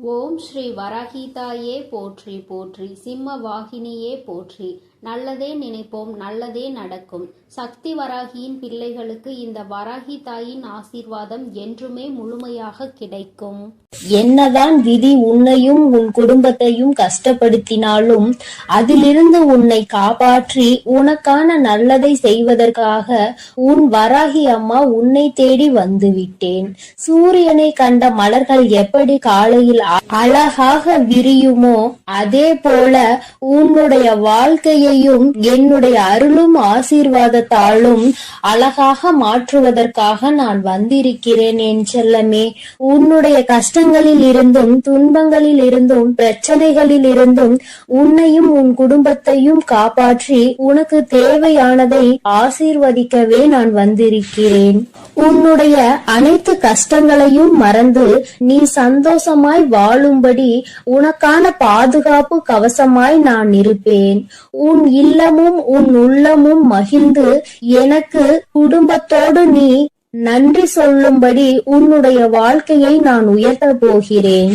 ஓம் ஸ்ரீ வராகிதாயே போற்றி போற்றி, சிம்ம வாகினியே போற்றி. நல்லதே நினைப்போம், நல்லதே நடக்கும். சக்தி வராகியின் பிள்ளைகளுக்கு இந்த வராகி தாயின் ஆசீர்வாதம் என்றுமே முழுமையாக கிடைக்கும். என்னதான் விதி உன்னையும் உன் குடும்பத்தையும் கஷ்டப்படுத்தினாலும் அதிலிருந்து உன்னை காப்பாற்றி உனக்கான நல்லதை செய்வதற்காக உன் வராகி அம்மா உன்னை தேடி வந்து விட்டேன். சூரியனை கண்ட மலர்கள் எப்படி காலையில் அழகாக விரியுமோ அதே போல உன்னுடைய வாழ்க்கையையும் என்னுடைய அருளும் ஆசீர்வாதத்தாலும் அழகாக மாற்றுவதற்காக நான் வந்திருக்கிறேன். என் செல்லமே, உன்னுடைய கஷ்டங்களில் இருந்தும் துன்பங்களில் இருந்தும் பிரச்சனைகளில் இருந்தும் உன்னையும் உன் குடும்பத்தையும் காப்பாற்றி உனக்கு தேவையானதை ஆசீர்வதிக்கவே நான் வந்திருக்கிறேன். உன்னுடைய அனைத்து கஷ்டங்களையும் மறந்து நீ சந்தோஷமாய் வாழும்படி உனக்கான பாதுகாப்பு கவசமாய் நான் இருப்பேன். உன் இல்லமும் உன் உள்ளமும் மகிழ்ந்து எனக்கு குடும்பத்தோடு நீ நன்றி சொல்லும்படி உன்னுடைய வாழ்க்கையை நான் உயர்த்த போகிறேன்.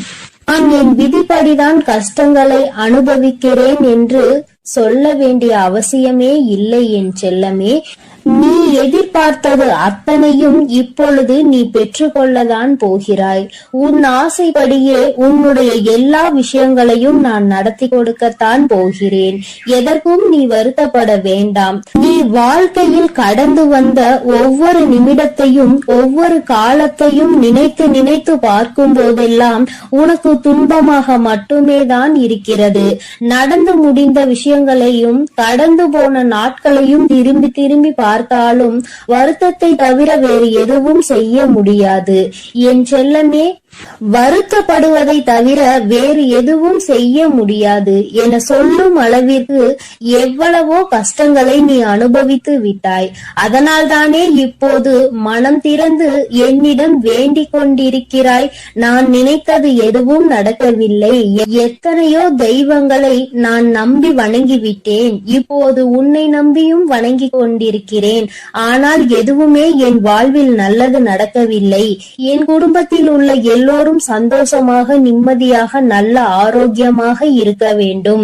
நான் என் விதிப்படிதான் கஷ்டங்களை அனுபவிக்கிறேன் என்று சொல்ல வேண்டிய அவசியமே இல்லை. என் செல்லமே, நீ எதிர்பார்த்தது அத்தனையும் இப்பொழுது நீ பெற்றுக்கொள்ளதான் போகிறாய். உன் ஆசைப்படியே உன்னுடைய எல்லா விஷயங்களையும் நான் நடத்தி கொடுக்கத்தான் போகிறேன். எதற்கும் நீ வருத்தப்பட வேண்டாம். நீ வாழ்க்கையில் கடந்து வந்த ஒவ்வொரு நிமிடத்தையும் ஒவ்வொரு காலத்தையும் நினைத்து நினைத்து பார்க்கும் போதெல்லாம் உனக்கு துன்பமாக மட்டுமே தான் இருக்கிறது. நடந்து முடிந்த விஷயங்களையும் கடந்து போன நாட்களையும் திரும்பி திரும்பி பார்த்தாலும் வருத்தத்தை தவிர வேறு எதுவும் செய்ய முடியாது. என் செல்லமே, வருத்தப்படுவதை தவிர வேறு எதுவும் செய்ய முடியாது என சொல்லும் அளவிற்கு எவ்வளவோ கஷ்டங்களை நீ அனுபவித்து விட்டாய். அதனால் தானே இப்போது மனம் திறந்து என்னிடம் வேண்டிக் கொண்டிருக்கிறாய். நான் நினைத்தது எதுவும் நடக்கவில்லை. எத்தனையோ தெய்வங்களை நான் நம்பி வணங்கிவிட்டேன். இப்போது உன்னை நம்பியும் வணங்கி கொண்டிருக்கிறேன். ஆனால் எதுவுமே என் வாழ்வில் நல்லது நடக்கவில்லை. என் குடும்பத்தில் உள்ள எல்லோரும் சந்தோஷமாக நிம்மதியாக நல்ல ஆரோக்கியமாக இருக்க வேண்டும்.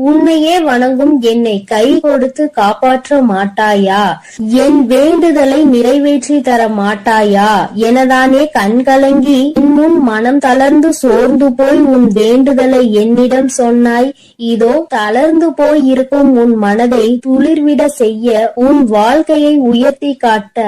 உன்னையே வணங்கும் என்னை கை கொடுத்து காப்பாற்ற மாட்டாயா? என் வேண்டுதலை நிறைவேற்றி தர மாட்டாயா எனதானே கண்கலங்கி முன் மனம் தளர்ந்து சோர்ந்து போய் உன் வேண்டுதலை என்னிடம் சொன்னாய். இதோ தளர்ந்து போய் இருக்கும் உன் மனதை துளிர்விட செய்ய உன் வாழ்க்கையை உயர்த்தி காட்ட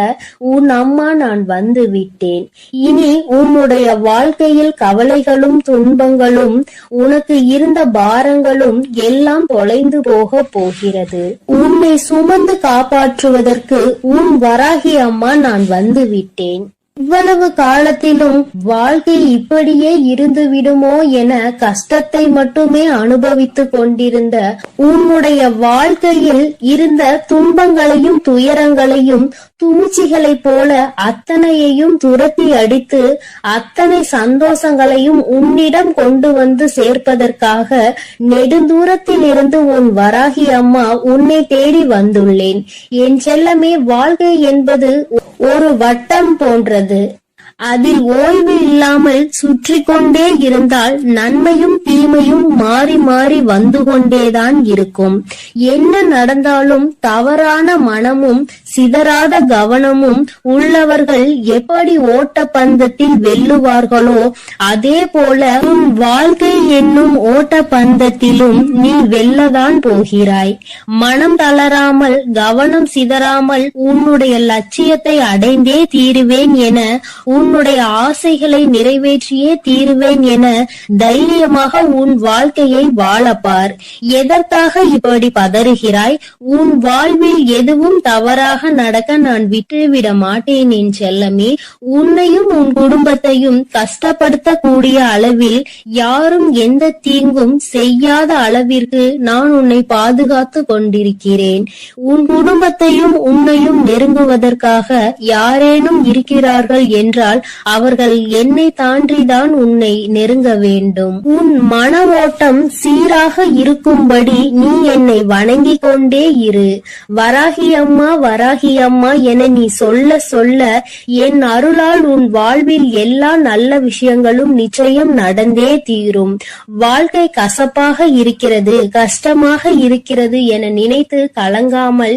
உன் அம்மா நான் வந்து விட்டேன். இனி உன்னுடைய வாழ்க்கையில் கவலைகளும் துன்பங்களும் உனக்கு இருந்த பாரங்களும் எல்லாம் தொலைந்து போக போகிறது. உன்னை சுமந்து காப்பாற்றுவதற்கு உன் வராகி அம்மா நான் வந்து விட்டேன். இவ்வளவு காலத்திலும் வாழ்க்கை இப்படியே இருந்து விடுமோ என கஷ்டத்தை மட்டுமே அனுபவித்துக் கொண்டிருந்த உன்னுடைய வாழ்க்கையில் இருந்த துன்பங்களையும் துயரங்களையும் தூச்சிகளைப் போல அத்தனையையும் துரத்தி அடித்து அத்தனை சந்தோஷங்களையும் உன்னிடம் கொண்டு வந்து சேர்ப்பதற்காக நெடுந்தூரத்தில் இருந்து உன் வராகி அம்மா உன்னை தேடி வந்துள்ளேன். என் செல்லமே, வாழ்க்கை என்பது ஒரு வட்டம் போன்றது. அதில் ஓய்வு இல்லாமல் சுற்றி கொண்டே இருந்தால் நன்மையும் தீமையும் மாறி மாறி வந்து கொண்டேதான் இருக்கும். என்ன நடந்தாலும் தவறான மனமும் சிதறாத கவனமும் உள்ளவர்கள் எப்படி ஓட்ட பந்தத்தில் வெல்லுவார்களோ அதே போல உன் வாழ்க்கை என்னும் ஓட்ட பந்தத்திலும் நீ வெல்லதான் போகிறாய். மனம் தளராமல் கவனம் சிதறாமல் உன்னுடைய லட்சியத்தை அடைந்தே தீருவேன் என உன்னுடைய ஆசைகளை நிறைவேற்றியே தீருவேன் என தைரியமாக உன் வாழ்க்கையை வாழப்பார். எதற்காக இப்படி பதறுகிறாய்? உன் வாழ்வில் எதுவும் தவறாக நடக்க நான் விட்டுவிட மாட்டேன். என் செல்லமே, உன்னையும் உன் குடும்பத்தையும் கஷ்டப்படுத்தக்கூடிய அளவில் யாரும் எந்த தீங்கும் செய்யாத அளவிற்கு நான் உன்னை பாதுகாத்து கொண்டிருக்கிறேன். உன் குடும்பத்தையும் உன்னையும் நெருங்குவதற்காக யாரேனும் இருக்கிறார்கள் என்றால் அவர்கள் என்னை தாண்டிதான் உன்னை நெருங்க வேண்டும். உன் மன ஓட்டம் சீராக இருக்கும்படி நீ என்னை வணங்கிக் கொண்டே இரு. வராகி அம்மா வராகி வராகி அம்மா என நீ சொல்ல சொல்ல என் அருளால் உன் வாழ்வில் எல்லா நல்ல விஷயங்களும் நிச்சயம் நடந்தே தீரும். வாழ்க்கை கசப்பாக இருக்கிறது, கஷ்டமாக இருக்கிறது என நினைத்து கலங்காமல்,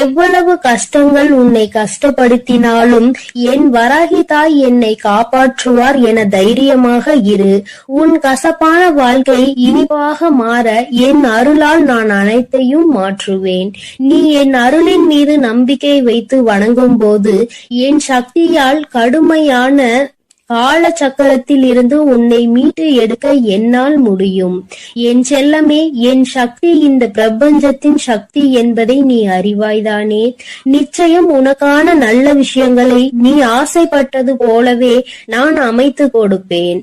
எவ்வளவு கஷ்டங்கள் உன்னை கஷ்டப்படுத்தினாலும் என் வராகி தாய் என்னை காப்பாற்றுவார் என தைரியமாக இரு. உன் கசப்பான வாழ்க்கை இனிப்பாக மாற என் அருளால் நான் அனைத்தையும் மாற்றுவேன். நீ என் அருளின் மீது நம்பிக்கை வைத்து வணங்கும் போது என் சக்தியால் கடுமையான கால சக்கரத்தில் இருந்து உன்னை மீட்டு எடுக்க என்னால் முடியும். என் செல்லமே, என் சக்தி இந்த பிரபஞ்சத்தின் சக்தி என்பதை நீ அறிவாய்தானே? நிச்சயம் உனக்கான நல்ல விஷயங்களை நீ ஆசைப்பட்டது போலவே நான் அமைத்து கொடுப்பேன்.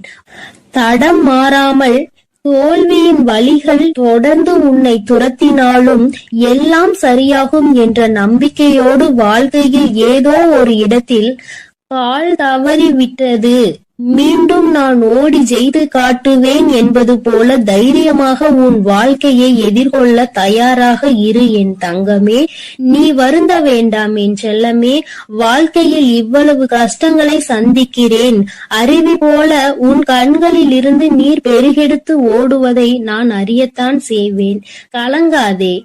தடம் மாறாமல் தோல்வியின் வலிகள் தொடர்ந்து உன்னை துரத்தினாலும் எல்லாம் சரியாகும் என்ற நம்பிக்கையோடு வாழ்க்கையில் ஏதோ ஒரு இடத்தில் கால் தவறிவிட்டது, மீண்டும் நான் ஓடி செய்து காட்டுவேன் என்பது போல தைரியமாக உன் வாழ்க்கையை எதிர்கொள்ள தயாராக இரு என் தங்கமே. நீ வருந்த வேண்டாம் என் செல்லமே. வாழ்க்கையில் இவ்வளவு கஷ்டங்களை சந்திக்கிறேன், அருவி போல உன் கண்களில் இருந்து நீர் பெருகெடுத்து ஓடுவதை நான் அறியத்தான் செய்வேன். கலங்காதே.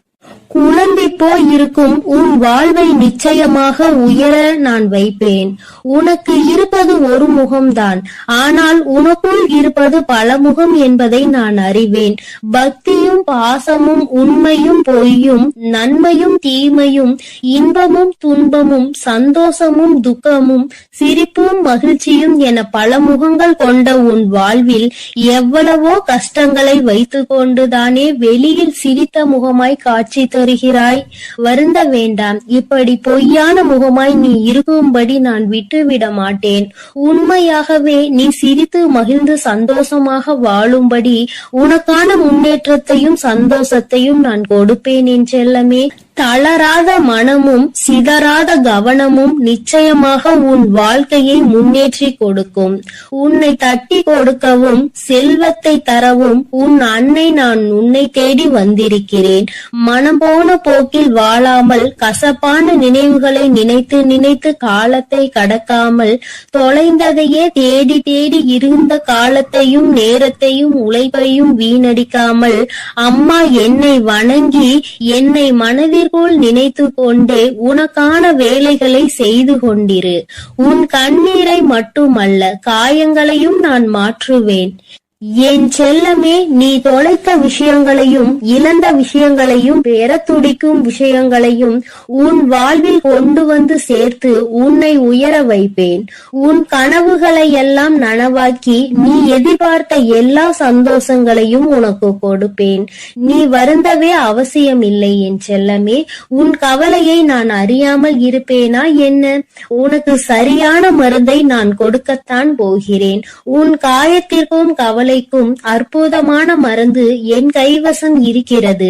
குழம்பி போய் இருக்கும் உன் வாழ்வை நிச்சயமாக உயர நான் வைப்பேன். உனக்கு இருப்பது ஒரு முகம்தான், ஆனால் உனக்குள் இருப்பது பல முகம் என்பதை நான் அறிவேன். பக்தியும் பாசமும் உண்மையும் பொய்யும் நன்மையும் தீமையும் இன்பமும் துன்பமும் சந்தோஷமும் துக்கமும் சிரிப்பும் மகிழ்ச்சியும் என பல முகங்கள் கொண்ட உன் வாழ்வில் எவ்வளவோ கஷ்டங்களை வைத்து கொண்டுதானே வெளியில் சிரித்த முகமாய் காட்சி தருகிறாய். வருந்த வேண்டாம். இப்படி பொய்யான முகமாய் நீ இருக்கும்படி நான் விட்டுவிட மாட்டேன். உண்மையாகவே நீ சிரித்து மகிழ்ந்து சந்தோஷமாக வாழும்படி உனக்கான முன்னேற்றத்தையும் சந்தோஷத்தையும் நான் கொடுப்பேன் என் செல்லமே. தளராத மனமும் சிதறாத கவனமும் நிச்சயமாக உன் வாழ்க்கையை முன்னேற்றி கொடுக்கும். உன்னை தட்டி கொடுக்கவும் செல்வத்தை தரவும் உன் அன்னை நான் உன்னை தேடி வந்திருக்கிறேன். மனம் போன போக்கில் வாழாமல் கசப்பான நினைவுகளை நினைத்து நினைத்து காலத்தை கடக்காமல் தொலைந்ததையே தேடி தேடி இருந்த காலத்தையும் நேரத்தையும் உழைப்பையும் வீணடிக்காமல் அம்மா என்னை வணங்கி என்னை மனதில் போல் நினைத்து கொண்டே உனக்கான வேலைகளை செய்து கொண்டிரு. உன் கண்ணீரை மட்டுமல்ல காயங்களையும் நான் மாற்றுவேன். என் செல்லமே, நீ தொலைத்த விஷயங்களையும் இழந்த விஷயங்களையும் பெற துடிக்கும் விஷயங்களையும் உன் வாழ்வில் கொண்டு வந்து சேர்த்து உன்னை உயர வைப்பேன். உன் கனவுகளை எல்லாம் நனவாக்கி நீ எதிர்பார்த்த எல்லா சந்தோஷங்களையும் உனக்கு கொடுப்பேன். நீ வருந்தவே அவசியம் இல்லை என் செல்லமே. உன் கவலையை நான் அறியாமல் இருப்பேனா என்ன? உனக்கு சரியான மருந்தை நான் கொடுக்கத்தான் போகிறேன். உன் காயத்திற்கும் கவலை அற்புதமான மருந்து என் கைவசம் இருக்கிறது.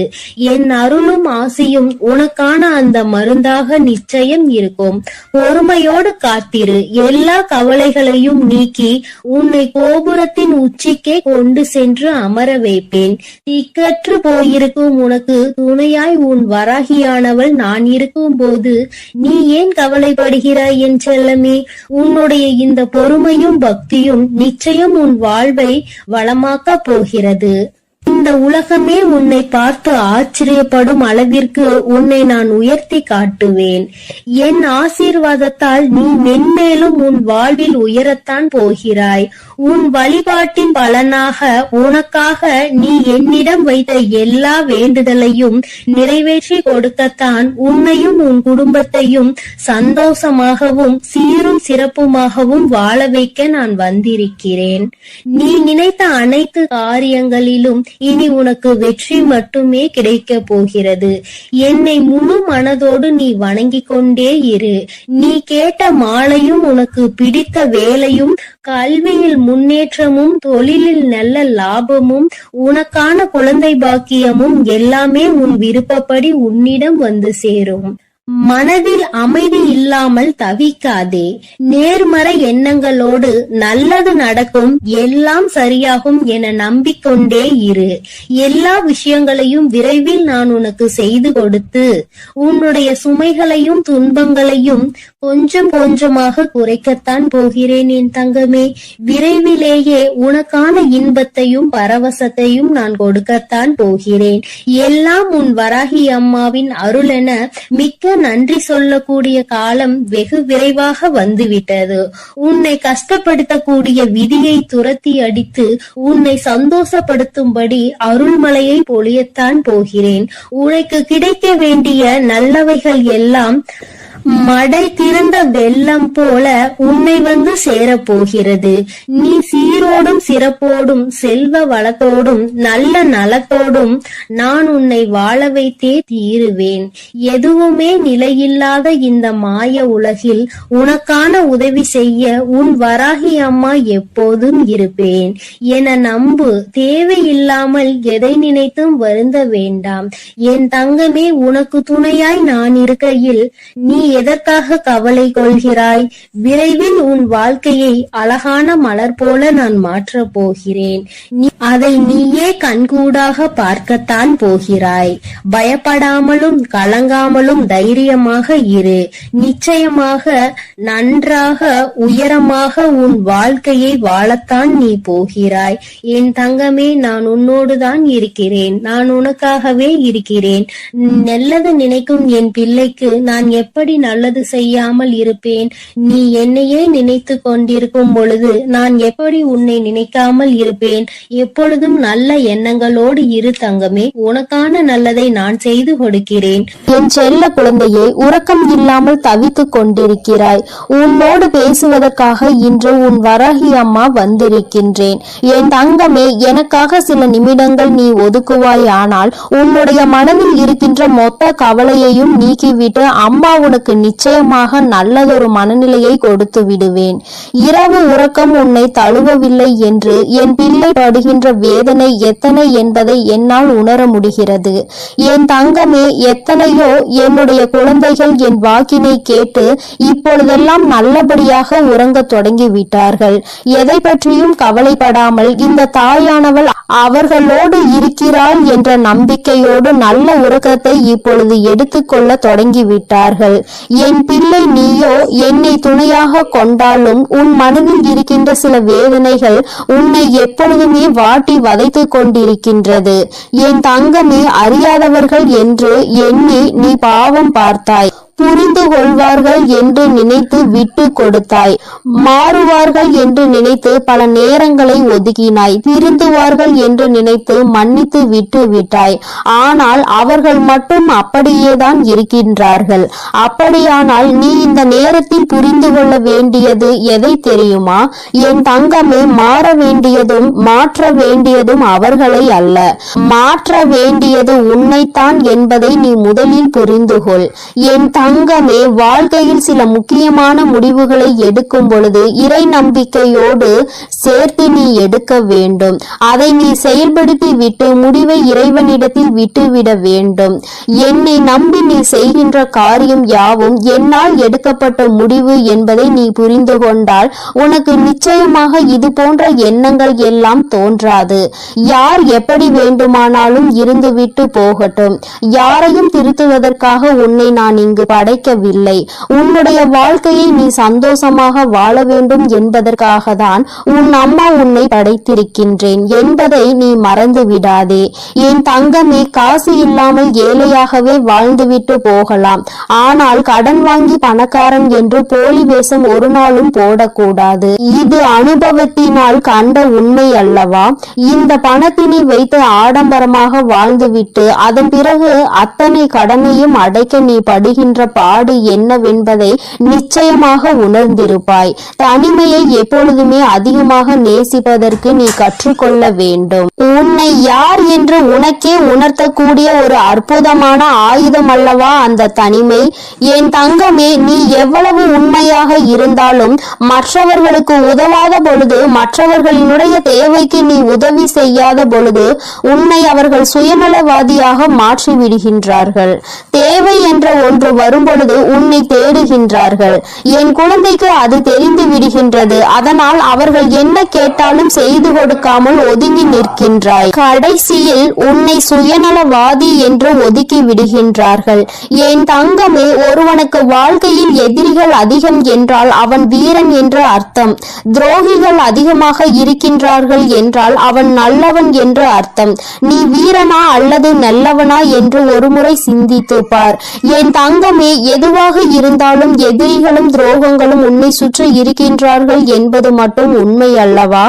என் அருளும் ஆசியும் உனக்கான அந்த மருந்தாக நிச்சயம் இருக்கும். பொறுமையோடு காத்திரு. எல்லா கவலைகளையும் நீக்கி உன்னை கோபுரத்தின் உச்சிக்கே கொண்டு சென்று அமர வைப்பேன். திக்கற்று போயிருக்கும் உனக்கு துணையாய் உன் வராகியானவள் நான் இருக்கும் போது நீ ஏன் கவலைப்படுகிறாய் என் செல்லமே? உன்னுடைய இந்த பொறுமையும் பக்தியும் நிச்சயம் உன் வாழ்வை வளமாக்க போகிறது. இந்த உலகமே உன்னை பார்த்து ஆச்சரியப்படும் அளவிற்கு உன்னை நான் உயர்த்தி காட்டுவேன். என் ஆசீர்வாதத்தால் நீ மென்மேலும் உன் வாழ்வில் உயரத்தான் போகிறாய். உன் வழிபாட்டின் பலனாக உனக்காக நீ என்னிடம் வைத்த எல்லா வேண்டுதலையும் நிறைவேற்றி கொடுக்கத்தான் உன்னையும் உன் குடும்பத்தையும் சந்தோஷமாகவும் சீரும் சிறப்புமாகவும் வாழ வைக்க நான் வந்திருக்கிறேன். நீ நினைத்த அனைத்து காரியங்களிலும் இனி உனக்கு வெற்றி மட்டுமே கிடைக்க போகிறது. என்னை முழு மனதோடு நீ வணங்கிக் கொண்டே இரு. நீ கேட்ட மாலையும் உனக்கு பிடித்த வேலையும் கல்வியில் முன்னேற்றமும் தொழிலில் நல்ல லாபமும் உனக்கான குழந்தை பாக்கியமும் எல்லாமே உன் விருப்பப்படி உன்னிடம் வந்து சேரும். மனதில் அமைதி இல்லாமல் தவிக்காதே. நேர்மறை எண்ணங்களோடு நல்லது நடக்கும், எல்லாம் சரியாகும் என நம்பிக்கொண்டே இரு. எல்லா விஷயங்களையும் விரைவில் நான் உனக்கு செய்து கொடுத்து உன்னுடைய சுமைகளையும் துன்பங்களையும் கொஞ்சம் கொஞ்சமாக குறைக்கத்தான் போகிறேன் என் தங்கமே. விரைவிலேயே உனக்கான இன்பத்தையும் பரவசத்தையும் நான் கொடுக்கத்தான் போகிறேன். எல்லாம் உன் வராகி அம்மாவின் அருள் என மிக்க நன்றி சொல்லக்கூடிய காலம் வெகு விரைவாக வந்துவிட்டது. உன்னை கஷ்டப்படுத்தக்கூடிய விதியை துரத்தி அடித்து உன்னை சந்தோஷப்படுத்தும்படி அருள்மலையை பொழியத்தான் போகிறேன். உனக்கு கிடைக்க வேண்டிய நல்லவைகள் எல்லாம் மடை திறந்த வெள்ளம் போல உன்னை வந்து சேரப்போகிறது. நீ சீரோடும் சிறப்போடும் செல்வ வளத்தோடும் நல்ல நலத்தோடும் நான் உன்னை வாழ வைத்தே தீருவேன். எதுவுமே நிலையில்லாத இந்த மாய உலகில் உனக்கான உதவி செய்ய உன் வராகி அம்மா எப்போதும் இருப்பேன் என நம்பு. தேவையில்லாமல் எதை நினைத்தும் வருந்த வேண்டாம் என் தங்கமே. உனக்கு துணையாய் நான் இருக்கையில் நீ எதற்காக கவலை கொள்கிறாய்? விரைவில் உன் வாழ்க்கையை அழகான மலர் போல நான் மாற்றப் போகிறேன். அதை நீயே கண்கூடாக பார்க்கத்தான் போகிறாய். பயப்படாமலும் கலங்காமலும் தைரியமாக இரு. நிச்சயமாக நன்றாக உயரமாக உன் வாழ்க்கையை வாழத்தான் நீ போகிறாய் என் தங்கமே. நான் உன்னோடுதான் இருக்கிறேன். நான் உனக்காகவே இருக்கிறேன். நல்லது நினைக்கும் என் பிள்ளைக்கு நான் எப்படி நல்லது செய்யாமல் இருப்பேன்? நீ என்னையே நினைத்து கொண்டிருக்கும் பொழுது நான் எப்படி உன்னை நினைக்காமல் இருப்பேன்? எப்பொழுதும் நல்ல எண்ணங்களோடு இரு தங்கமே. உனக்கான நல்லதை நான் செய்து கொடுக்கிறேன். என் செல்ல குழந்தையே, உறக்கம் இல்லாமல் தவித்துக் கொண்டிருக்கிறாய். உன்னோடு பேசுவதற்காக இன்று உன் வராகி அம்மா வந்திருக்கின்றேன். என் தங்கமே, எனக்காக சில நிமிடங்கள் நீ ஒதுக்குவாய். ஆனால் உன்னுடைய மனதில் இருக்கின்ற மொத்த கவலையையும் நீக்கிவிட்டு அம்மா உனக்கு நிச்சயமாக நல்லதொரு மனநிலையை கொடுத்து விடுவேன். இரவு உறக்கம் உன்னை தழுவவில்லை என்று என் பிள்ளை படுகின்ற வேதனை எத்தனை என்பதை என்னால் உணர முடிகிறது. என் தங்கமே, எத்தனையோ என்னுடைய குழந்தைகள் என் வாக்கினை கேட்டு இப்பொழுதெல்லாம் நல்லபடியாக உறங்க தொடங்கி விட்டார்கள். எதை பற்றியும் கவலைப்படாமல் இந்த தாயானவள் அவர்களோடு இருக்கிறாள் என்ற நம்பிக்கையோடு நல்ல உறக்கத்தை இப்பொழுது எடுத்துக்கொள்ள தொடங்கி விட்டார்கள். என் பிள்ளை, நீயோ என்னை துணையாக கொண்டாலும் உன் மனதில் இருக்கின்ற சில வேதனைகள் உன்னை எப்பொழுதுமே வாட்டி வதைத்துக் கொண்டிருக்கின்றது. என் தங்கமே, அறியாதவர்கள் என்று எண்ணி நீ பாவம் பார்த்தாய். புரிந்து கொள்வார்கள் என்று நினைத்து விட்டு கொடுத்தாய். மாறுவார்கள் என்று நினைத்து பல நேரங்களை ஒதுக்கினாய். திருந்துவார்கள் என்று நினைத்து மன்னித்து விட்டு விட்டாய். ஆனால் அவர்கள் மட்டும் அப்படியேதான் இருக்கின்றார்கள். அப்படியானால் நீ இந்த நேரத்தில் புரிந்து கொள்ள வேண்டியது எதை தெரியுமா? என் தங்கமே, மாற வேண்டியதும் மாற்ற வேண்டியதும் அவர்களை அல்ல, மாற்ற வேண்டியது உன்னைத்தான் என்பதை நீ முதலில் புரிந்து கொள். என் தங்கமே, வாழ்க்கையில் சில முக்கியமான முடிவுகளை எடுக்கும் பொழுது இறை நம்பிக்கையோடு சேர்த்து நீ எடுக்க வேண்டும். அதை நீ செயல்படுத்தி விட்டு முடிவை இறைவனிடத்தில் விட்டுவிட வேண்டும். என்னை நம்பி நீ செய்கின்ற காரியம் யாவும் என்னால் எடுக்கப்பட்ட முடிவு என்பதை நீ புரிந்து கொண்டால் உனக்கு நிச்சயமாக இது போன்ற எண்ணங்கள் எல்லாம் தோன்றாது. யார் எப்படி வேண்டுமானாலும் இருந்துவிட்டு போகட்டும். யாரையும் திருத்துவதற்காக உன்னை நான் இங்கு படைக்கவில்லை. உன்னுடைய வாழ்க்கையை நீ சந்தோஷமாக வாழ வேண்டும் என்பதற்காக தான் உன் அம்மா உன்னை படைத்திருக்கின்றேன் என்பதை நீ மறந்து விடாதே. என் தங்கமே, காசு இல்லாமல் ஏழையாகவே வாழ்ந்துவிட்டு போகலாம். ஆனால் கடன் வாங்கி பணக்காரன் என்று போலி வேஷம் ஒரு நாளும் போடக்கூடாது. இது அனுபவத்தினால் கண்ட உண்மை அல்லவா? இந்த பணத்தினை வைத்து ஆடம்பரமாக வாழ்ந்துவிட்டு அதன் பிறகு அத்தனை கடனையும் அடைக்க நீ படுகின்ற பாடு என்னவென்பதை நிச்சயமாக உணர்ந்திருப்பாய். தனிமையை எப்பொழுதுமே அதிகமாக நேசிப்பதற்கு நீ கற்றுக்கொள்ள வேண்டும். உன்னை யார் என்று உனக்கே உணர்த்தக்கூடிய ஒரு அற்புதமான ஆயுதம் அல்லவா அந்த தனிமை? என் தங்கமே, நீ எவ்வளவு உண்மையாக இருந்தாலும் மற்றவர்களுக்கு உதவாத பொழுது, மற்றவர்களினுடைய தேவைக்கு நீ உதவி செய்யாத பொழுது உன்னை அவர்கள் சுயநலவாதியாக மாற்றி விடுகின்றார்கள். தேவை என்ற ஒன்று வரும்பொழுது உன்னை தேடுகின்றார்கள். என் குழந்தைக்கு அது தெரிந்து விடுகின்றது. அதனால் அவர்கள் என்ன கேட்டாலும் செய்து கொடுக்காமல் ஒதுங்கி நிற்கின்றாய். கடைசியில் உன்னை சுயநலவாதி என்று ஒதுக்கி விடுகின்றார்கள். என் தங்கமே, ஒருவனுக்கு வாழ்க்கையில் எதிரிகள் அதிகம் என்றால் அவன் வீரன் என்று அர்த்தம். துரோகிகள் அதிகமாக இருக்கின்றார்கள் என்றால் அவன் நல்லவன் என்று அர்த்தம். நீ வீரனா அல்லது நல்லவனா என்று ஒருமுறை சிந்தித்து பார். என் தங்கமே, எதுவாக இருந்தாலும் எதிரிகளும் துரோகங்களும் உன்னை சுற்றி இருக்கின்றார்கள் என்பது மட்டும் உண்மை அல்லவா?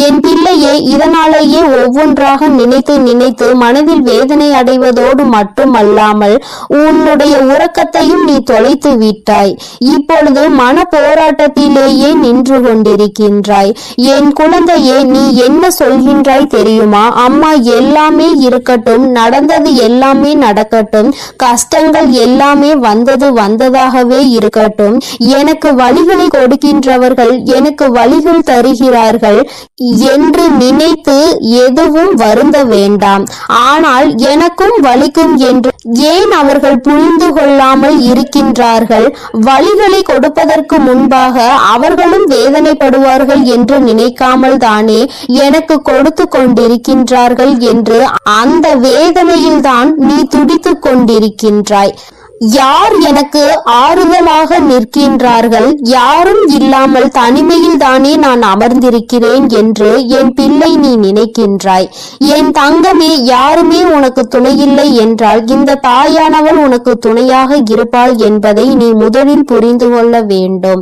என் பிள்ளையே, இதனாலேயே ஒவ்வொன்றாக நினைத்து நினைத்து மனதில் வேதனை அடைவதோடு மட்டுமல்லாமல் உன்னுடைய உறக்கத்தையும் நீ தொலைத்து விட்டாய். இப்பொழுது மன போராட்டத்திலேயே நின்று கொண்டிருக்கின்றாய். என் குழந்தையே, நீ என்ன சொல்கின்றாய் தெரியுமா? அம்மா, எல்லாமே இருக்கட்டும், நடந்தது எல்லாமே நடக்கட்டும், கஷ்டங்கள் எல்லாமே வந்தது வந்ததாகவே இருக்கட்டும், எனக்கு வழிகளை கொடுக்கின்றவர்கள் எனக்கு வழிகள் தருகிறார்கள் என்று நினைத்து எதுவும் வருந்த வேண்டாம். ஆனால் எனக்கும் வலிக்கும் என்று ஏன் அவர்கள் புரிந்து கொள்ளாமல் இருக்கின்றார்கள்? வழிகளை கொடுப்பதற்கு முன்பாக அவர்களும் வேதனைப்படுவார்கள் என்று நினைக்காமல் தானே எனக்கு கொடுத்து கொண்டிருக்கின்றார்கள் என்று அந்த வேதனையில்தான் நீ துடித்துக் கொண்டிருக்கின்றாய். யார் எனக்கு ஆறுதலாக நிற்கின்றார்கள்? யாரும் இல்லாமல் தனிமையில் தானே நான் அமர்ந்திருக்கிறேன் என்று என் பிள்ளை நீ நினைக்கின்றாய். என் தங்கமே, யாருமே உனக்கு துணையில்லை என்றால் இந்த தாயானவள் உனக்கு துணையாக இருப்பாள் என்பதை நீ முதலில் புரிந்து கொள்ள வேண்டும்.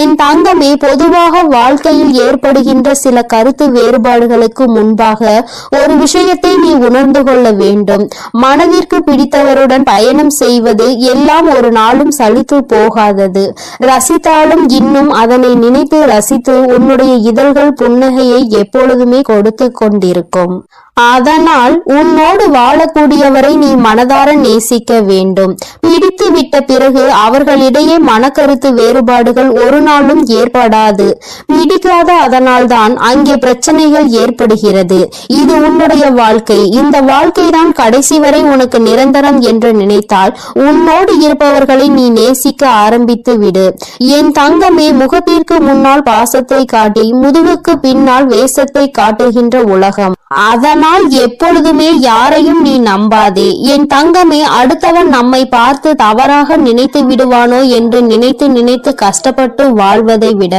என் தங்கமே, பொதுவாக வாழ்க்கையில் ஏற்படுகின்ற சில கருத்து வேறுபாடுகளுக்கு முன்பாக ஒரு விஷயத்தை நீ உணர்ந்து கொள்ள வேண்டும். மனதிற்கு பிடித்தவருடன் பயணம் செய்வது எல்லாம் ஒரு நாளும் சலித்து போகாதது. ரசித்தாலும் இன்னும் அதனை நினைத்து ரசித்து உன்னுடைய இதழ்கள் புன்னகையை எப்பொழுதுமே கொடுத்து கொண்டிருக்கும். அதனால் உன்னோடு வாழக்கூடியவரை நீ மனதார நேசிக்க வேண்டும். பிடித்து விட்ட பிறகு அவர்களிடையே மனக்கருத்து வேறுபாடுகள் ஒரு நாளும் ஏற்படாது. பிடிக்காத அதனால்தான் அங்கே பிரச்சனைகள் ஏற்படுகிறது. இது உன்னுடைய வாழ்க்கை. இந்த வாழ்க்கை தான் கடைசி வரை உனக்கு நிரந்தரம் என்று நினைத்தால் உன்னோடு இருப்பவர்களை நீ நேசிக்க ஆரம்பித்து விடு. என் தங்கமே, முகத்திற்கு முன்னால் பாசத்தை காட்டி முதுகுக்கு பின்னால் வேஷத்தை காட்டுகின்ற உலகம். அதனால் எப்பொழுதுமே யாரையும் நீ நம்பாதே. என் தங்கமே, அடுத்தவன் நம்மை பார்த்து தவறாக நினைத்து விடுவானோ என்று நினைத்து நினைத்து கஷ்டப்பட்டு வாழ்வதை விட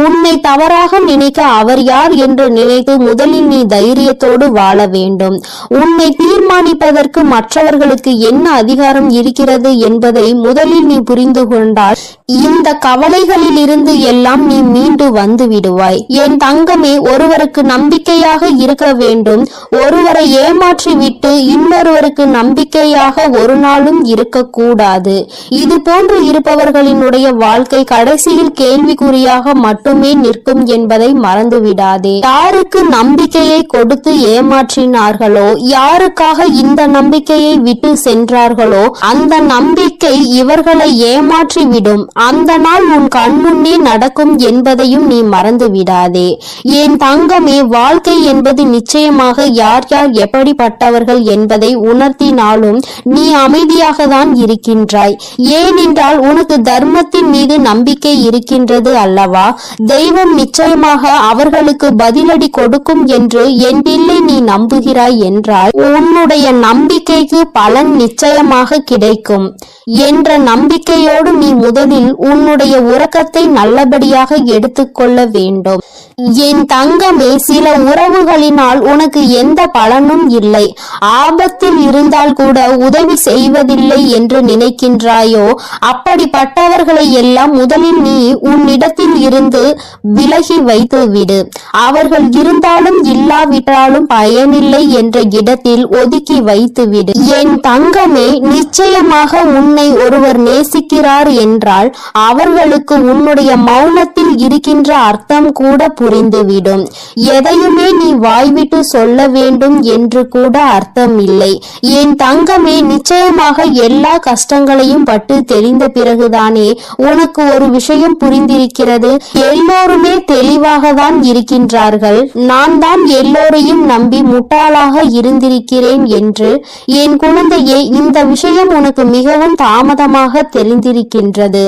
உன்னை தவறாக நினைக்க அவர் யார் என்று நினைத்து முதலில் நீ தைரியத்தோடு வாழ வேண்டும். உன்னை தீர்மானிப்பதற்கு மற்றவர்களுக்கு என்ன அதிகாரம் இருக்கிறது என்பதை முதலில் நீ புரிந்து கொண்டால் இந்த கவலைகளில் இருந்து எல்லாம் நீ மீண்டு வந்து விடுவாய். என் தங்கமே, ஒருவருக்கு நம்பிக்கையாக இருக்க வேண்டும். ஒருவரை ஏமாற்றி விட்டு இன்னொருவருக்கு நம்பிக்கையாக ஒரு நாளும் இருக்கக்கூடாது. இது போன்று இருப்பவர்களினுடைய வாழ்க்கை கடைசியில் கேள்விக்குறியாக மட்டுமே நிற்கும் என்பதை மறந்து விடாதே. யாருக்கு நம்பிக்கையை கொடுத்து ஏமாற்றினார்களோ, யாருக்காக இந்த நம்பிக்கையை விட்டு சென்றார்களோ அந்த நம்பிக்கை இவர்களை ஏமாற்றி விடும். அந்த நாள் உன் கண்முன்னே நடக்கும் என்பதையும் நீ மறந்து விடாதே. என் தங்கமே, வாழ்க்கை என்பது நிச்சயமாக யார் யார் எப்படிப்பட்டவர்கள் என்பதை உணர்த்தினாலும் நீ அமைதியாக தான் இருக்கின்றாய். ஏனென்றால் உனக்கு தர்மத்தின் மீது நம்பிக்கை இருக்கின்றது அல்லவா? தெய்வம் நிச்சயமாக அவர்களுக்கு பதிலடி கொடுக்கும் என்று என் பிள்ளை நீ நம்புகிறாய் என்றால் உன்னுடைய நம்பிக்கைக்கு பலன் நிச்சயமாக கிடைக்கும் என்ற நம்பிக்கையோடு நீ முதலில் உன்னுடைய உறக்கத்தை நல்லபடியாக எடுத்துக்கொள்ள வேண்டும். என் தங்கமே, சில உறவுகளினால் உனக்கு எந்த பலனும் இல்லை. ஆபத்தில் இருந்தால் கூட உதவி செய்வதில்லை என்று நினைக்கின்றாயோ, அப்படிப்பட்டவர்களை எல்லாம் முதலில் நீ உன்னிடத்தில் இருந்து விலகி வைத்து விடு. அவர்கள் இருந்தாலும் இல்லாவிட்டாலும் பயனில்லை என்ற இடத்தில் ஒதுக்கி வைத்து விடு. என் தங்கமே, நிச்சயமாக உன்னை ஒருவர் நேசிக்கிறார் என்றால் அவர்களுக்கு உன்னுடைய மௌனத்தில் இருக்கின்ற அர்த்தம் கூட புரிந்துவிடும். எதையுமே நீ வாய்விட்டு சொல்ல வேண்டும் என்று கூட அர்த்தம் இல்லை. என் தங்கமே, நிச்சயமாக எல்லா கஷ்டங்களையும் பட்டு தெரிந்த பிறகுதானே உனக்கு ஒரு விஷயம் புரிந்திருக்கிறது. எல்லோருமே தெளிவாக தான் இருக்கின்றார்கள். நான் தான் எல்லோரையும் நம்பி முட்டாளாக இருந்திருக்கிறேன் என்று. என் குழந்தையே, இந்த விஷயம் உனக்கு மிகவும் தாமதமாக தெரிந்திருக்கின்றது.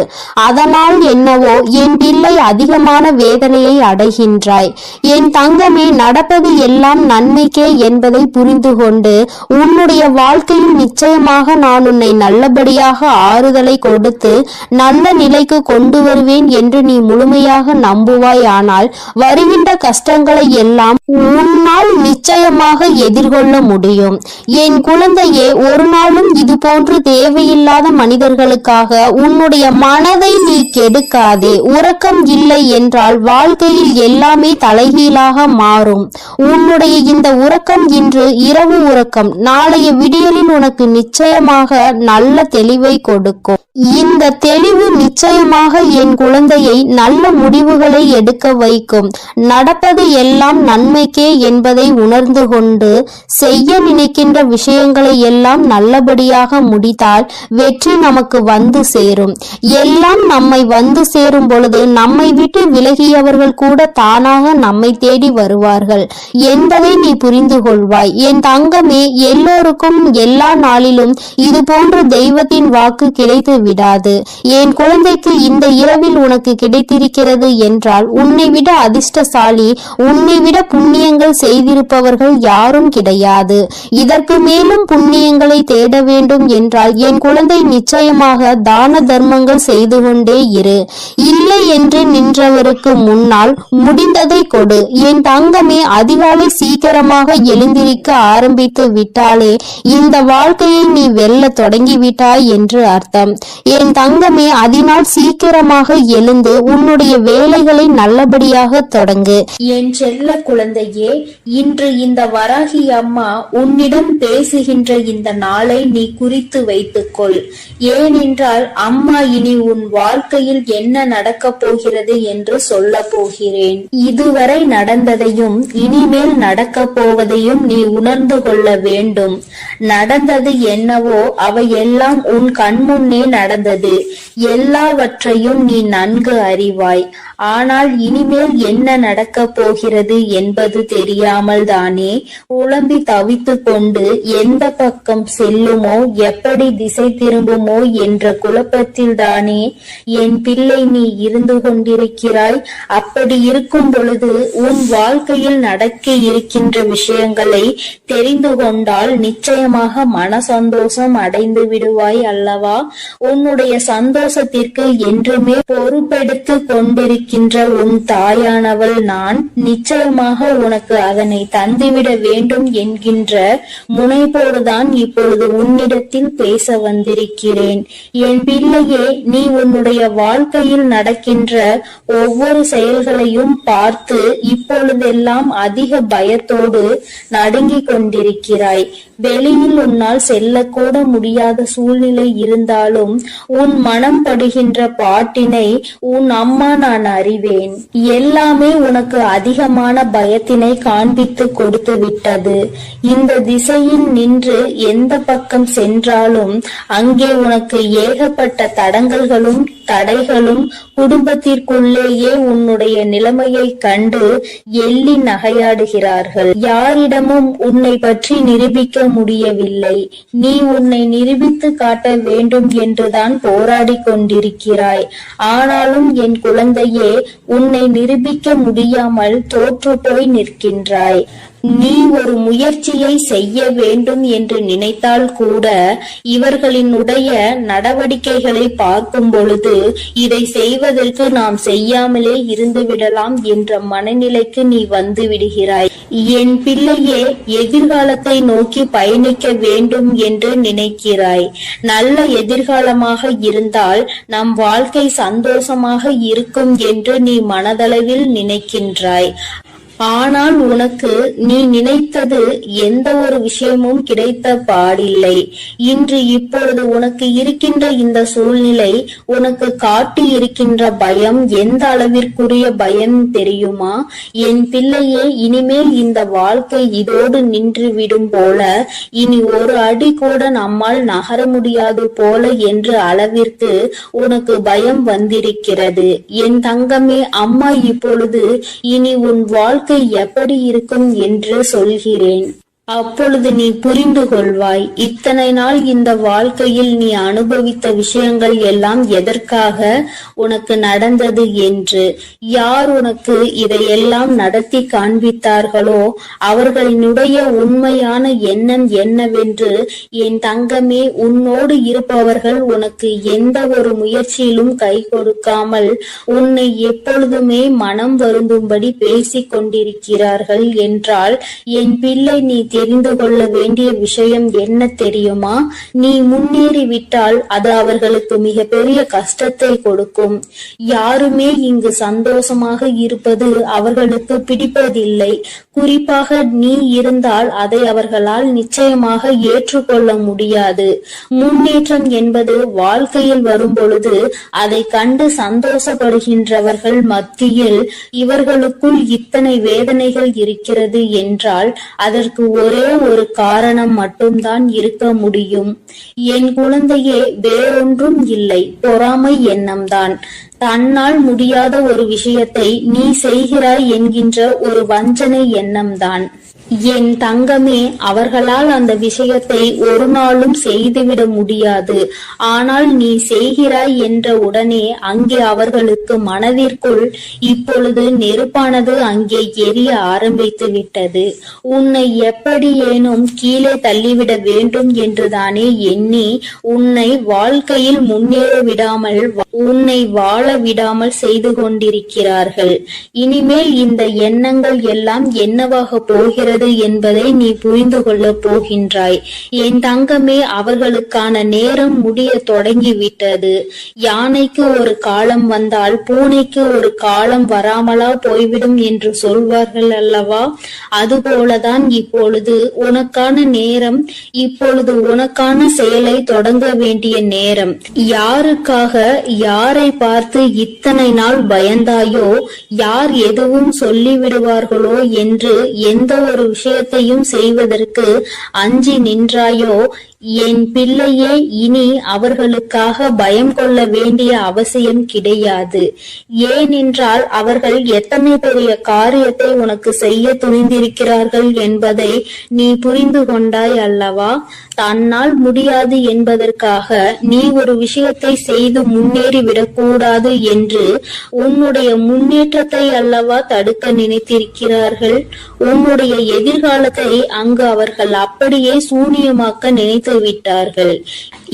அதனால் என்னவோ என் பிள்ளை அதிகமான வேதனையை அடைகின்றாய். என் தங்கமே, நடப்பது எல்லாம் நன்மைக்கே என்பதை புரிந்து கொண்டு உன்னுடைய வாழ்க்கையில் நிச்சயமாக நான் உன்னை நல்லபடியாக ஆறுதலை கொடுத்து நல்ல நிலைக்கு கொண்டு வருவேன் என்று நீ முழுமையாக நம்புவாய். ஆனால் வருகின்ற கஷ்டங்களை எல்லாம் உன்னால் நிச்சயமாக எதிர்கொள்ள முடியும். என் குழந்தையே, ஒரு நாளும் இது போன்று தேவையில்லாத மனிதர்களுக்காக உன்னுடைய மனதை நீ கெடுக்காதே. உறக்கம் இல்லை என்றால் வாழ்க்கையில் எல்லாமே தலைகீழாக மாறும். உன்னுடைய இந்த உறக்கம் இன்று இரவு உறக்கம் நாளைய விடியலில் உனக்கு நிச்சயமாக நல்ல தெளிவை கொடுக்கும். இந்த தெளிவு நிச்சயமாக என் குழந்தையை நல்ல முடிவுகளை எடுக்க வைக்கும். நடப்பது எல்லாம் நன்மைக்கே என்பதை உணர்ந்து கொண்டு செய்ய நினைக்கின்ற விஷயங்களை எல்லாம் நல்லபடியாக முடித்தால் வெற்றி நமக்கு வந்து சேரும். எல்லாம் நம்மை வந்து சேரும் பொழுது நம்மை விட்டு விலகியவர்கள் கூட தானாக நம்மை தேடி வருவார்கள் என்பதை நீ புரிந்து கொள்வாய். என் தங்கமே, எல்லோருக்கும் எல்லா நாளிலும் இது போன்ற தெய்வத்தின் வாக்கு கிடைத்து விடாது. என் குழந்தைக்கு இந்த இரவில் உனக்கு கிடைத்திருக்கிறது என்றால் உன்னை விட அதிர்ஷ்டசாலி, உன்னை விட புண்ணியங்கள் செய்திருப்பவர்கள் யாரும் கிடையாது. இதற்கு மேலும் புண்ணியங்களை தேட வேண்டும் என்றால் என் குழந்தை நிச்சயமாக தான தர்மங்கள் செய்து கொண்டே இரு. இல்லை என்று நின்றவருக்கு முன்னால் முடிந்ததை கொடு. என் தங்கமே, அதிகாலை சீக்கிரமாக எழுந்திருக்க ஆரம்பித்து விட்டாலே இந்த வாழ்க்கையை நீ வெல்ல தொடங்கிவிட்டாய் என்று அர்த்தம். என் தங்கமே, அதனால் சீக்கிரமாக எழுந்து உன்னுடைய வேலைகளை நல்லபடியாக தொடங்கு. என் செல்ல குழந்தையே, இன்று இந்த வராகி அம்மா உன்னிடம் பேசுகின்ற இந்த நாளை நீ குறித்து வைத்துக்கொள். ஏனென்றால் அம்மா இனி உன் வாழ்க்கையில் என்ன நடக்கப் போகிறது என்று சொல்ல போகிறேன். இதுவரை நடந்ததையும் இனிமேல் நடக்கப் போவதையும் நீ உணர்ந்து கொள்ள வேண்டும். நடந்தது என்னவோ அவையெல்லாம் உன் கண்முன்னே நடந்தது. எல்லாவற்றையும் நீ நன்கு அறிவாய். ஆனால் இனிமேல் என்ன நடக்கப் போகிறது என்பது தெரியாமல் தானே உழம்பி தவித்து கொண்டு எந்த பக்கம் செல்லுமோ, எப்படி திசை திரும்புமோ என்ற குழப்பத்தில் தானே என் பிள்ளை நீ இருந்து கொண்டிருக்கிறாய். அப்படி இருக்கும் பொழுது உன் வாழ்க்கையில் நடக்க இருக்கின்ற விஷயங்களை தெரிந்து கொண்டால் நிச்சயமாக மன சந்தோஷம் அடைந்து விடுவாய் அல்லவா? உன்னுடைய சந்தோஷத்திற்கு என்றுமே பொறுப்பெடுத்து கொண்டிருக்கின்ற உன் தாயானவள் நான். நிச்சயமாக உனக்கு அதனை தந்துவிட வேண்டும் என்கின்ற முனைப்போடுதான் இப்பொழுது உன்னிடத்தில் பேச வந்திருக்கிறேன். என் பிள்ளையே, நீ உன்னுடைய வாழ்க்கையில் நடக்கின்ற ஒவ்வொரு செயல்களையும் பார்த்து இப்பொழுதெல்லாம் அதிக பயத்தோடு நடுங்கிக் கொண்டிருக்கிறாய். வெளியில் உன்னால் செல்லக்கூட முடியாத சூழ்நிலை இருந்தாலும் உன் மனம் படுகின்ற பாட்டினை உன் அம்மா நான் அறிவேன். எல்லாமே உனக்கு அதிகமான பயத்தினை காண்பித்து கொடுத்து விட்டது. இந்த திசையில் நின்று எந்த பக்கம் சென்றாலும் அங்கே உனக்கு ஏகப்பட்ட தடங்கல்களும் தடைகளும், குடும்பத்திற்குள்ளேயே உன்னுடைய நிலைமையை கண்டு எள்ளி நகையாடுகிறார்கள். யாரிடமும் உன்னை பற்றி நிரூபிக்க முடியவில்லை. நீ உன்னை நிரூபித்து காட்ட வேண்டும் என்றுதான் போராடி கொண்டிருக்கிறாய். ஆனாலும் என் குழந்தையே, உன்னை நிரூபிக்க முடியாமல் தோற்று போய் நிற்கின்றாய். நீ ஒரு முயற்சியை செய்ய வேண்டும் என்று நினைத்தால் கூட இவர்களினுடைய நடவடிக்கைகளை பார்க்கும் பொழுது இதை செய்வதற்கு நாம் செய்யாமலே இருந்து விடலாம் என்ற மனநிலைக்கு நீ வந்து விடுகிறாய். என் பிள்ளையே, எதிர்காலத்தை நோக்கி பயணிக்க வேண்டும் என்று நினைக்கிறாய். நல்ல எதிர்காலமாக இருந்தால் நம் வாழ்க்கை சந்தோஷமாக இருக்கும் என்று நீ மனதளவில் நினைக்கின்றாய். ஆனால் உனக்கு நீ நினைத்தது எந்த ஒரு விஷயமும் கிடைத்த பாடில்லை. இன்று இப்பொழுது உனக்கு இருக்கின்ற இந்த சூழ்நிலை உனக்கு காட்டி இருக்கின்ற பயம் எந்த அளவிற்குரிய பயம் தெரியுமா? என் பிள்ளையே, இனிமேல் இந்த வாழ்க்கை இதோடு நின்று விடும் போல, இனி ஒரு அடி கூட நம்மால் நகர முடியாது போல என்ற அளவிற்கு உனக்கு பயம் வந்திருக்கிறது. என் தங்கமே, அம்மா இப்பொழுது இனி உன் வாழ்க்கை எப்படி இருக்கும் என்று சொல்கிறேன். அப்பொழுது நீ புரிந்து கொள்வாய். இத்தனை நாள் இந்த வாழ்க்கையில் நீ அனுபவித்த விஷயங்கள் எல்லாம் எதற்காக உனக்கு நடந்தது என்று. யார் உனக்கு இதையெல்லாம் நடத்தி காண்பித்தார்களோ அவர்களினுடைய உண்மையான எண்ணம் என்னவென்று என் தங்கமே, உன்னோடு இருப்பவர்கள் உனக்கு எந்த ஒரு முயற்சியிலும் கை கொடுக்காமல் உன்னை எப்பொழுதுமே மனம் வருந்தும்படி பேசிக் கொண்டிருக்கிறார்கள் என்றால், என் பிள்ளை, நீ தெரிந்து கொள்ள வேண்டிய விஷயம் என்ன தெரியுமா? நீ முன்னேறிவிட்டால் அது அவர்களுக்கு மிக பெரிய கஷ்டத்தை கொடுக்கும். யாருமே இங்கு சந்தோஷமாக இருப்பது அவர்களுக்கு பிடிப்பதில்லை. குறிப்பாக நீ இருந்தால் அதை அவர்களால் நிச்சயமாக ஏற்றுக்கொள்ள முடியாது. முன்னேற்றம் என்பது வாழ்க்கையில் வரும் பொழுது அதை கண்டு சந்தோஷப்படுகின்றவர்கள் மத்தியில் இவர்களுக்குள் இத்தனை வேதனைகள் இருக்கிறது என்றால் அதற்கு ஒரே ஒரு காரணம் மட்டும்தான் இருக்க முடியும். என் குழந்தையே, வேறொன்றும் இல்லை, பொறாமை எண்ணம்தான். தன்னால் முடியாத ஒரு விஷயத்தை நீ செய்கிறாய் என்கின்ற ஒரு வஞ்சனை எண்ணம்தான். என் தங்கமே, அவர்களால் அந்த விஷயத்தை ஒரு நாளும் செய்துவிட முடியாது. ஆனால் நீ செய்கிறாய் என்ற உடனே அங்கே அவர்களுக்கு மனதிற்குள் இப்பொழுது நெருப்பானது அங்கே எரிய ஆரம்பித்து விட்டது. உன்னை எப்படியேனும் கீழே தள்ளிவிட வேண்டும் என்றுதானே எண்ணி உன்னை வாழ்க்கையில் முன்னேற விடாமல், உன்னை வாழ விடாமல் செய்து கொண்டிருக்கிறார்கள். இனிமேல் இந்த எண்ணங்கள் எல்லாம் என்னவாக போகிறது என்பதை நீ புரிந்து கொள்ள போகின்றாய். என் தங்கமே, அவர்களுக்கான நேரம் முடிய தொடங்கிவிட்டது. யானைக்கு ஒரு காலம் வந்தால் பூனைக்கு ஒரு காலம் வராமலா போய்விடும் என்று சொல்வார்கள் அல்லவா? அதுபோலதான் இப்பொழுது உனக்கான நேரம், இப்பொழுது உனக்கான செயலை தொடங்க வேண்டிய நேரம். யாருக்காக, யாரை பார்த்து இத்தனை நாள் பயந்தாயோ, யார் எதுவும் சொல்லிவிடுவார்களோ என்று எந்த ஒரு விஷயத்தையும் செய்வதற்கு அஞ்சி நின்றாயோ, என் பிள்ளையே, இனி அவர்களுக்காக பயம் கொள்ள வேண்டிய அவசியம் கிடையாது. ஏனென்றால் அவர்கள் எத்தனை பெரிய காரியத்தை உனக்கு செய்ய துணிந்திருக்கிறார்கள் என்பதை நீ புரிந்து கொண்டாய் அல்லவா? தன்னால் முடியாது என்பதற்காக நீ ஒரு விஷயத்தை செய்து முன்னேறி விடக்கூடாது என்று உன்னுடைய முன்னேற்றத்தை அல்லவா தடுக்க நினைத்திருக்கிறார்கள். உன்னுடைய எதிர்காலத்தை அங்கு அவர்கள் அப்படியே சூனியமாக்க நினைத்து விட்டார்கள்.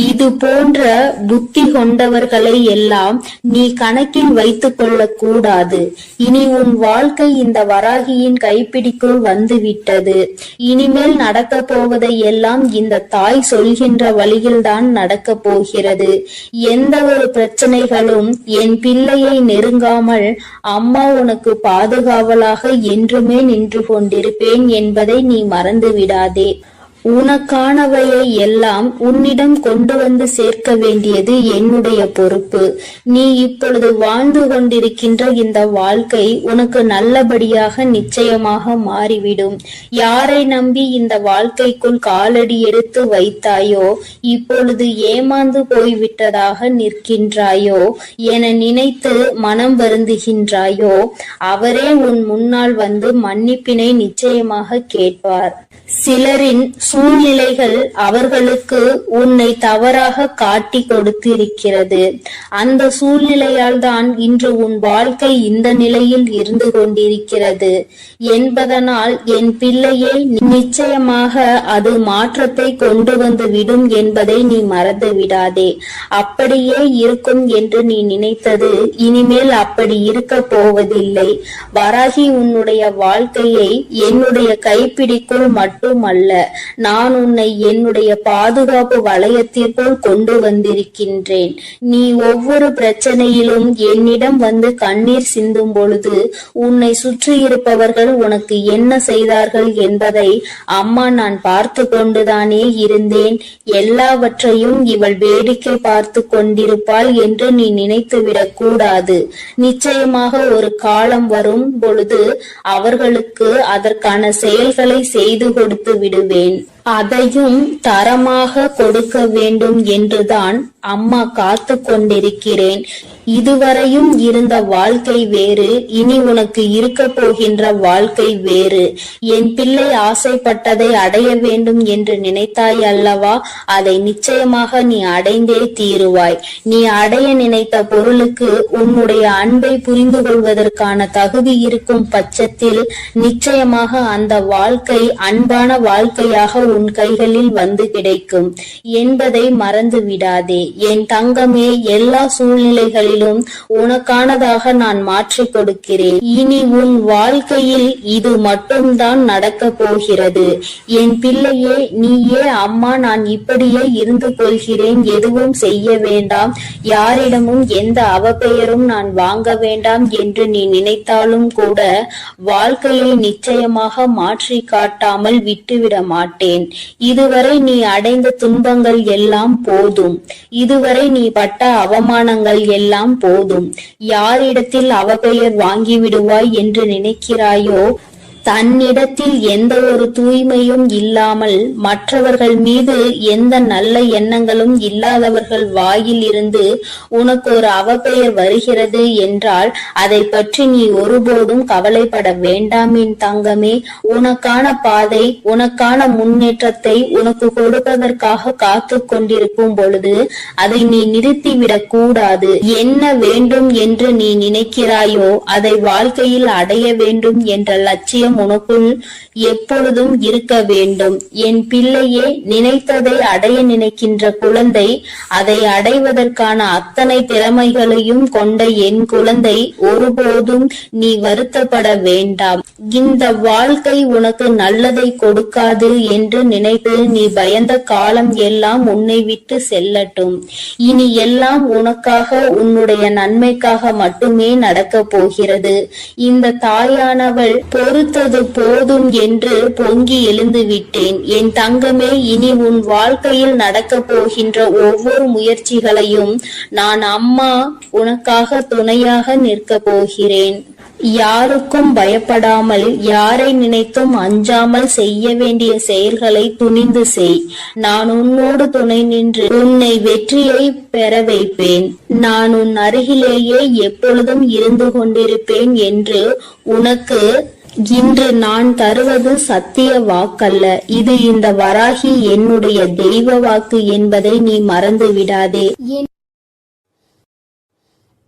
இது போன்ற புத்தி கொண்டவர்களை எல்லாம் நீ கணக்கில் வைத்துக் கொள்ள கூடாது. இனி உன் வாழ்க்கை இந்த வராகியின் கைப்பிடிக்குள் வந்துவிட்டது. இனிமேல் நடக்க போவதை எல்லாம் இந்த தாய் சொல்கின்ற வழியில்தான் நடக்க போகிறது. எந்த ஒரு பிரச்சனைகளும் என் பிள்ளையை நெருங்காமல் அம்மா உனக்கு பாதுகாவலாக என்றுமே நின்று கொண்டிருப்பேன் என்பதை நீ மறந்து விடாதே. உனக்கானவையை எல்லாம் உன்னிடம் கொண்டு வந்து சேர்க்க வேண்டியது என்னுடைய பொறுப்பு. நீ இப்பொழுது வாழ்ந்து கொண்டிருக்கின்ற இந்த வாழ்க்கை உனக்கு நல்லபடியாக நிச்சயமாக மாறிவிடும். யாரை நம்பி இந்த வாழ்க்கைக்குள் காலடி எடுத்து வைத்தாயோ, இப்பொழுது ஏமாந்து போய்விட்டதாக நிற்கின்றாயோ என நினைத்து மனம் வருந்துகின்றாயோ, அவரே உன் முன்னால் வந்து மன்னிப்பினை நிச்சயமாக கேட்பார். சிலரின் சூழ்நிலைகள் அவர்களுக்கு உன்னை தவறாக காட்டி கொடுத்திருக்கிறது. அந்த சூழ்நிலையால் தான் இன்று உன் வாழ்க்கை இந்த நிலையில் இருந்து கொண்டிருக்கிறது என்பதனால் என் பிள்ளையை நிச்சயமாக அது மாற்றத்தை கொண்டு வந்து விடும் என்பதை நீ மறந்து விடாதே. அப்படியே இருக்கும் என்று நீ நினைத்தது இனிமேல் அப்படி இருக்க போவதில்லை. வராகி உன்னுடைய வாழ்க்கையை என்னுடைய கைப்பிடிக்குள் மட்டுமல்ல, நான் உன்னை என்னுடைய பாதுகாப்பு வளையத்திற்குள் கொண்டு வந்திருக்கின்றேன். நீ ஒவ்வொரு பிரச்சனையிலும் என்னிடம் வந்து கண்ணீர் சிந்தும் பொழுது உன்னை சுற்றி இருப்பவர்கள் உனக்கு என்ன செய்தார்கள் என்பதை அம்மா நான் பார்த்து கொண்டுதானே இருந்தேன். எல்லாவற்றையும் இவள் வேடிக்கை பார்த்து கொண்டிருப்பாள் என்று நீ நினைத்துவிடக் கூடாது. நிச்சயமாக ஒரு காலம் வரும் பொழுது அவர்களுக்கு அதற்கான செயல்களை செய்து கொடுத்து விடுவேன். அதையும் தரமாக கொடுக்க வேண்டும் என்றுதான் அம்மா காத்து கொண்டிருக்கிறேன். இதுவரையும் இருந்த வாழ்க்கை வேறு, இனி உனக்கு இருக்க போகின்ற வாழ்க்கை வேறு. என் பிள்ளை ஆசைப்பட்டதை அடைய வேண்டும் என்று நினைத்தாய் அல்லவா? அதை நிச்சயமாக நீ அடைந்தே தீருவாய். நீ அடைய நினைத்த பொருளுக்கு உன்னுடைய அன்பை புரிந்து கொள்வதற்கான தகுதி இருக்கும் பட்சத்தில் நிச்சயமாக அந்த வாழ்க்கை அன்பான வாழ்க்கையாக உன் கைகளில் வந்து கிடைக்கும் என்பதை மறந்து விடாதே. என் தங்கமே, எல்லா சூழ்நிலைகளிலும் உனக்கானதாக நான் மாற்றிக் கொடுக்கிறேன். இனி உன் வாழ்க்கையில் இது மட்டும்தான் நடக்க போகிறது. என் பிள்ளையே, நீயே அம்மா நான் இப்படியே இருந்து கொள்கிறேன், எதுவும் செய்ய வேண்டாம், யாரிடமும் எந்த அவப்பெயரும் நான் வாங்க வேண்டாம் என்று நீ நினைத்தாலும் கூட வாழ்க்கையை நிச்சயமாக மாற்றி காட்டாமல் விட்டுவிட மாட்டேன். இதுவரை நீ அடைந்த துன்பங்கள் எல்லாம் போதும். இதுவரை நீ பட்ட அவமானங்கள் எல்லாம் போதும். யாரிடத்தில் அவப்பெயர் வாங்கிவிடுவாய் என்று நினைக்கிறாயோ, தன்னிடத்தில் எந்த ஒரு தூய்மையும் இல்லாமல் மற்றவர்கள் மீது எந்த நல்ல எண்ணங்களும் இல்லாதவர்கள் வாயில் இருந்து உனக்கு ஒரு அவப்பெயர் வருகிறது என்றால் அதை பற்றி நீ ஒருபோதும் கவலைப்பட வேண்டாம் என் தங்கமே. உனக்கான பாதை, உனக்கான முன்னேற்றத்தை உனக்கு கொடுப்பதற்காக காத்து கொண்டிருக்கும் பொழுது அதை நீ நிறுத்திவிடக் கூடாது. என்ன வேண்டும் என்று நீ நினைக்கிறாயோ அதை வாழ்க்கையில் அடைய வேண்டும் என்ற லட்சியம் உனக்குள் எப்பொழுதும் இருக்க வேண்டும். என் பிள்ளையே, நினைத்ததை அடைய நினைக்கின்ற குழந்தை, அதை அடைவதற்கான அத்தனை திறமைகளையும் கொண்ட என் குழந்தை, ஒருபோதும் நீ வருத்தப்பட வேண்டாம். இந்த வாழ்க்கை உனக்கு நல்லதை கொடுக்காது என்று நினைத்து நீ பயந்த காலம் எல்லாம் உன்னை விட்டு செல்லட்டும். இனி எல்லாம் உனக்காக, உன்னுடைய நன்மைக்காக மட்டுமே நடக்கப் போகிறது. இந்த தாயானவள் பொறுத்தது போதும் என்று பொங்கி எழுந்து விட்டேன். என் தங்கமே, இனி உன் வாழ்க்கையில் நடக்க போகின்ற ஒவ்வொரு முயற்சிகளையும் நான் அம்மா உனக்காக துணையாக நிற்க போகிறேன். யாருக்கும் பயப்படாமல், யாரை நினைத்தும் அஞ்சாமல் செய்ய வேண்டிய செயல்களை துணிந்து செய். நான் உன்னோடு துணை நின்று உன்னை வெற்றியை பெற வைப்பேன். நான் உன் அருகிலேயே எப்பொழுதும் இருந்து கொண்டிருப்பேன் என்று உனக்கு இன்று நான் தருவது சத்திய வாக்கல்ல. இது இந்த வராகி என்னுடைய தெய்வ வாக்கு என்பதை நீ மறந்து விடாதே.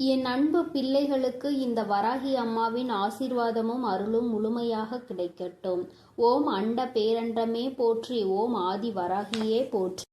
என் அன்பு பிள்ளைகளுக்கு இந்த வராகி அம்மாவின் ஆசீர்வாதமும் அருளும் முழுமையாக கிடைக்கட்டும். ஓம் அண்ட பேரண்டமே போற்றி, ஓம் ஆதி வராகியே போற்றி.